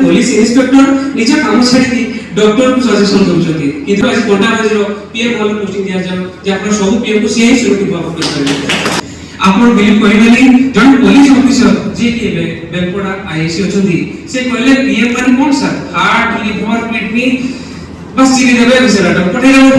police inspector निज काम छाड़ी डॉक्टर को सजेशन दउछथि किंतु आज कोंडा बाजीरो पीएम वाला पोस्टिंग दिया जाओ जे आपण सब पीएम को से ही सुरक्षित भाव कर आपण बिलीव करिबेनी जन पुलिस ऑफिसर जे के बेलपड़ा आईएसी अछथि से कहले पीएम माने कोन सर हार्ट लिवर किडनी बस चिरी देबे विषयटा पठे देबे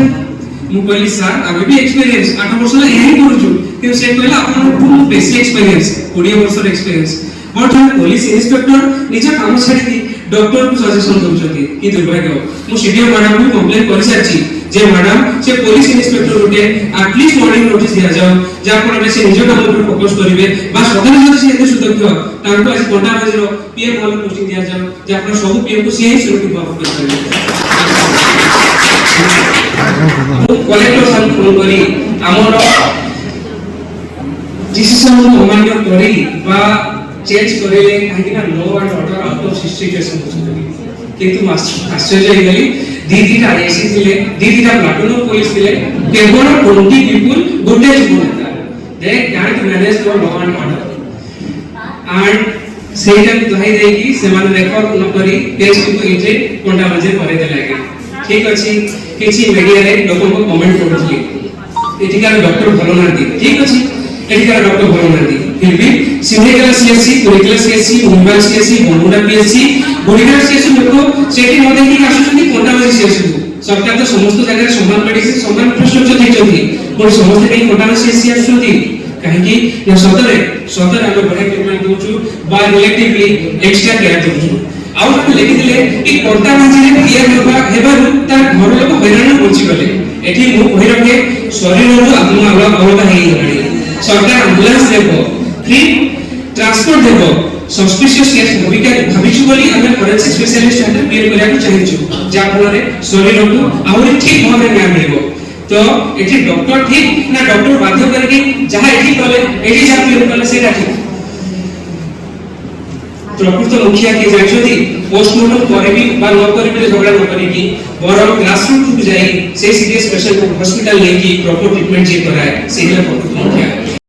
मु कहली सर आबे भी एक्सपीरियंस 8 वर्ष ला यही करूछु कि से कहला आपण खूब बेसी एक्सपीरियंस 20 वर्ष एक्सपीरियंस बट जन पुलिस इन्स्पेक्टर निज काम छाड़ी डॉक्टर को सजेशन दउछथि कि दुर्भाग्य मु सीडीओ मैडम को कंप्लेंट कर सारछि जे मैडम से पुलिस इन्स्पेक्टर उठे एटलीस्ट वार्निंग नोटिस दिया जाओ जा पर से निज काम पर फोकस करिवे बा सदन जदि से एते सुदक्ष तांको आज कोंडा बाजीरो पीएम वाला पोस्टिंग दिया जाओ जा पर सब पीएम को से ही सुरक्षित भाव करिवे कलेक्टर साहब फोन करी हमर डिसिजन को अमान्य करी बा चेंज करेले काहे ना law and order out of situation किंतु आश्चर्य गली दीदीटा एसी थिले दीदीटा प्लाटून पुलिस थिले केवल 20 पीपल गोटे जीवन they can manage the law and order and सेटा दहाई दे कि से माने रेकॉर्ड न करी केस को इजे कोंडा बजे करे दे लागे ठीक अछि किछि मीडिया रे लोक को कमेंट करथि एटिकार डॉक्टर भलो नांती ठीक अछि एटिकार डॉक्टर भलो नांती फिर भी सिंहेगला सीएससी कुरिकला सीएससी मुंबई सीएससी बंगुड़ा पीएससी गुड़ीगला सीएससी लोक सेठी न देखि आसुछथि कोंडा बजे सीएससी सरकार तो समस्त जगह समान मेडिसिन समान इंफ्रास्ट्रक्चर दैछथि पर समस्त के कोंडा सीएससी आसुछथि काहे कि या सदरे हम बड़े ट्रीटमेंट दोछु बा रिलेटिवली एक्स्ट्रा केयर दोछु आउ जब लेखि दिले कि कोंडा बजे केयर हेबारु तार घर लोक हैरान पहुंची गले एठी मु कहि रखे शरीर रो आत्मा अलग हेई गलानी सरकार एम्बुलेंस देबो फ्री ट्रांसपोर्ट देबो सस्पिशियस केस भाबिछु बोली हम फोरेंसिक स्पेशलिस्ट हटे पीएम करिया चाहिछु जा फलरे शरीर को आउरी ठीक भाबरे न्याय मिलबो तो एठी डॉक्टर ठीक ना डॉक्टर बाध्य करके जहां एठी कले एठी जा पीएम कले सेटा ठीक प्रकृत मुखिया के जाइछथि पोस्टमार्टम करबी बा न करबी झगड़ा न करिकी बरम क्लासरूम को जाई से सीरियस पेशेंट को हॉस्पिटल लेकी प्रॉपर ट्रीटमेंट जे कराए सेला प्रकृत मुखिया